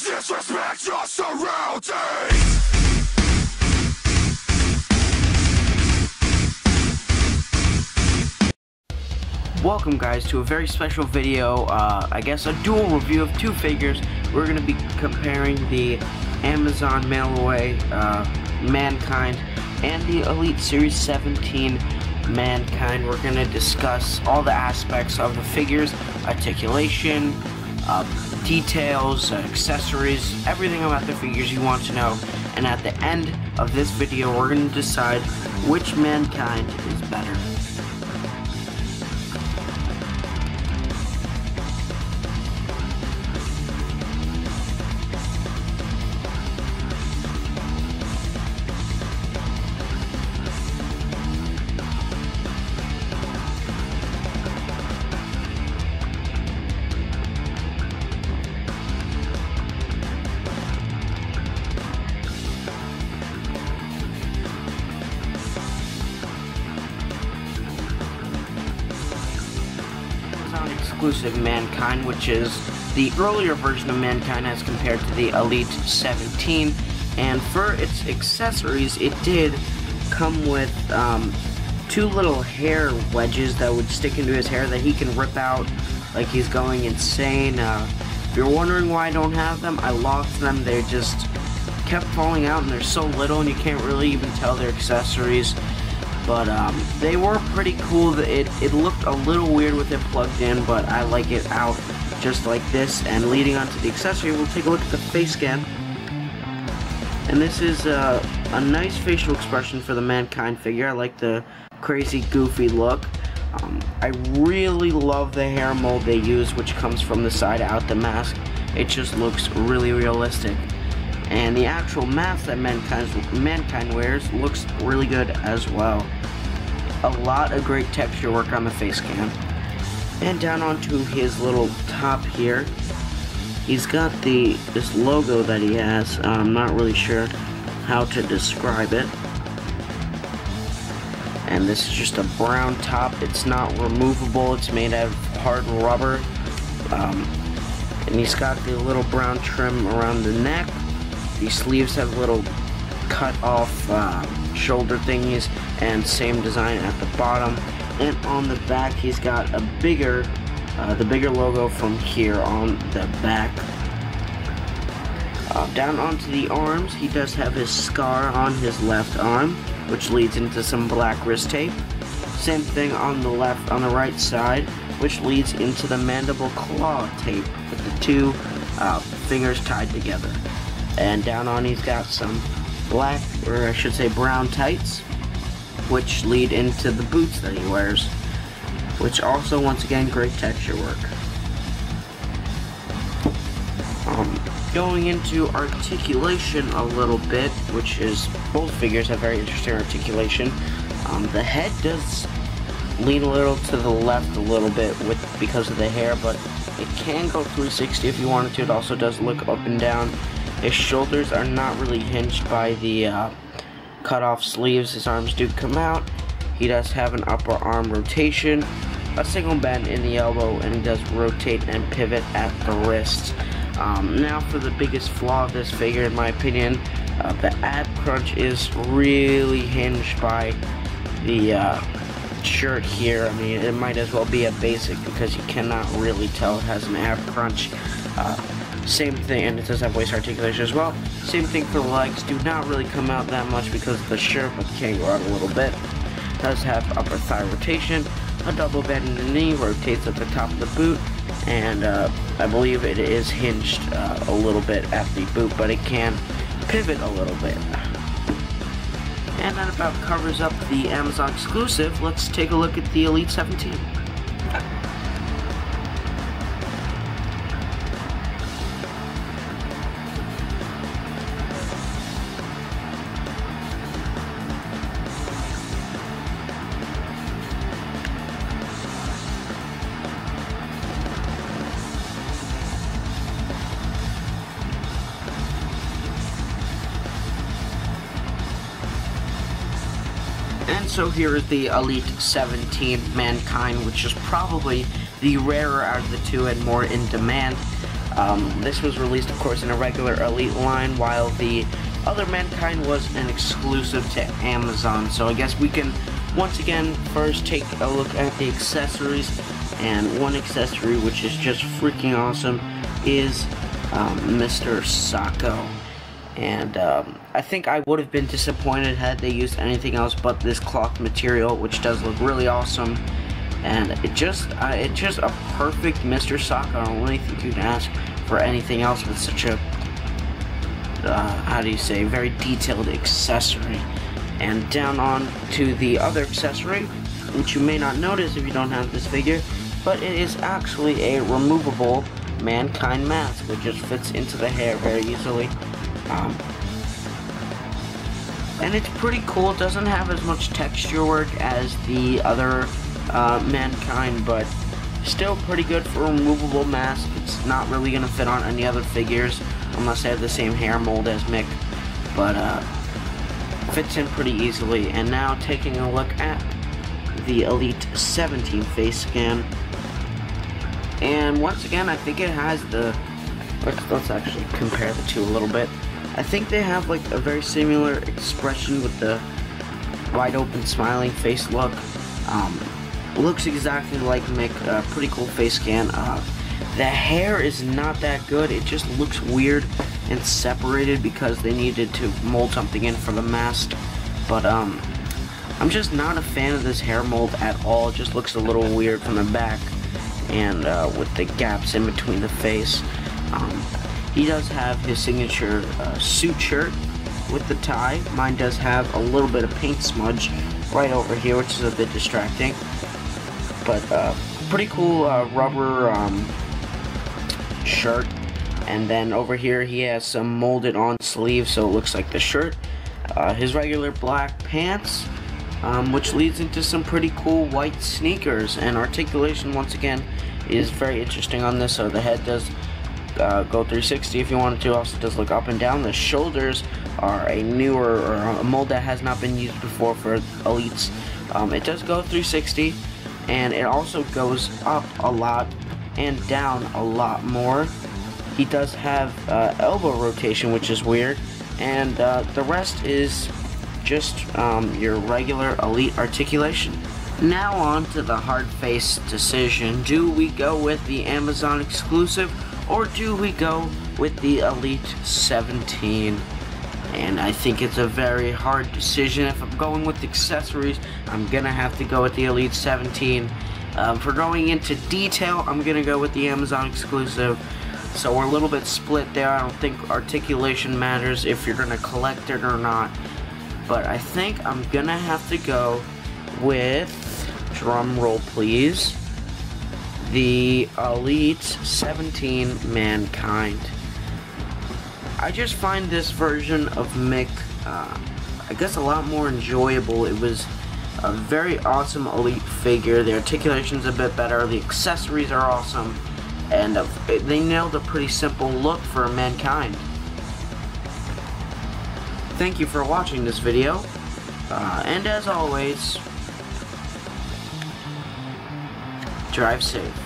disrespect your surroundings. Welcome guys to a very special video, I guess a dual review of two figures. We're going to be comparing the Amazon mail-away Mankind and the Elite Series 17 Mankind. We're going to discuss all the aspects of the figures, articulation, details, accessories, everything about the figures you want to know. And at the end of this video, we're going to decide which Mankind is better. Exclusive Mankind, which is the earlier version of Mankind as compared to the Elite 17, and for its accessories it did come with two little hair wedges that would stick into his hair that he can rip out like he's going insane. If you're wondering why I don't have them, I lost them. They just kept falling out and they're so little and you can't really even tell they're accessories. But they were pretty cool. It looked a little weird with it plugged in, but I like it out just like this. And leading on to the accessory, we'll take a look at the face scan. And this is a nice facial expression for the Mankind figure. I like the crazy, goofy look. I really love the hair mold they use, which comes from the side out the mask. It just looks really realistic. And the actual mask that Mankind wears looks really good as well. A lot of great texture work on the face scan. And down onto his little top here, he's got this logo that he has. I'm not really sure how to describe it. And this is just a brown top. It's not removable. It's made out of hard rubber. And he's got the little brown trim around the neck. The sleeves have little cut off shoulder thingies and same design at the bottom. And on the back he's got a bigger, the bigger logo from here on the back. Down onto the arms, he does have his scar on his left arm, which leads into some black wrist tape. Same thing on the right side, which leads into the mandible claw tape with the two fingers tied together. And down on he's got some black, or I should say brown tights, which lead into the boots that he wears, which also, once again, great texture work. Going into articulation a little bit, which is, both figures have very interesting articulation. The head does lean a little to the left a little bit because of the hair, but it can go 360 if you wanted to. It also does look up and down. His shoulders are not really hinged by the cut-off sleeves. His arms do come out. He does have an upper arm rotation, a single bend in the elbow, and he does rotate and pivot at the wrist. Now for the biggest flaw of this figure, in my opinion, the ab crunch is really hinged by the shirt here. I mean, it might as well be a basic because you cannot really tell it has an ab crunch. Same thing, and it does have waist articulation as well. Same thing for the legs, do not really come out that much because of the shirt, but can go out a little bit. Does have upper thigh rotation, a double bend in the knee, rotates at the top of the boot, and I believe it is hinged a little bit at the boot, but it can pivot a little bit. And that about covers up the Amazon exclusive. Let's take a look at the Elite 17. And so here is the Elite 17 Mankind, which is probably the rarer out of the two and more in demand. This was released, of course, in a regular Elite line, while the other Mankind was an exclusive to Amazon. So I guess we can, once again, first take a look at the accessories. And one accessory which is just freaking awesome is Mr. Sacco. And I think I would have been disappointed had they used anything else but this cloth material, which does look really awesome. And it's just a perfect Mr. Sacco. I don't really think you can ask for anything else with such a how do you say, very detailed accessory. And down on to the other accessory, which you may not notice if you don't have this figure, but it is actually a removable Mankind mask. It just fits into the hair very easily. And it's pretty cool. It doesn't have as much texture work as the other Mankind, but still pretty good for a removable mask. It's not really going to fit on any other figures unless they have the same hair mold as Mick, but fits in pretty easily. And now taking a look at the Elite 17 face scan. And once again, I think it has the, let's actually compare the two a little bit. I think they have like a very similar expression with the wide open smiling face look. Looks exactly like Mick. Pretty cool face scan. The hair is not that good. It just looks weird and separated because they needed to mold something in for the mask. But I'm just not a fan of this hair mold at all. It just looks a little weird from the back and with the gaps in between the face. He does have his signature suit shirt with the tie. Mine does have a little bit of paint smudge right over here, which is a bit distracting. But pretty cool rubber shirt. And then over here he has some molded on sleeves, so it looks like the shirt. His regular black pants, which leads into some pretty cool white sneakers. And articulation, once again, is very interesting on this. So the head does go 360 if you wanted to. Also does look up and down. The shoulders are a newer, or a mold that has not been used before for Elites. It does go 360, and it also goes up a lot and down a lot more. He does have elbow rotation, which is weird, and the rest is just your regular Elite articulation. Now on to the hard face decision. Do we go with the Amazon exclusive, or do we go with the Elite 17? And I think it's a very hard decision. If I'm going with accessories, I'm gonna have to go with the Elite 17. For going into detail, I'm gonna go with the Amazon exclusive. So we're a little bit split there. I don't think articulation matters if you're gonna collect it or not. But I think I'm gonna have to go with, drum roll please, the Elite 17 Mankind. I just find this version of Mick, I guess, a lot more enjoyable. It was a very awesome Elite figure. The articulation's a bit better, the accessories are awesome, and they nailed a pretty simple look for Mankind. Thank you for watching this video, and as always, drive safe.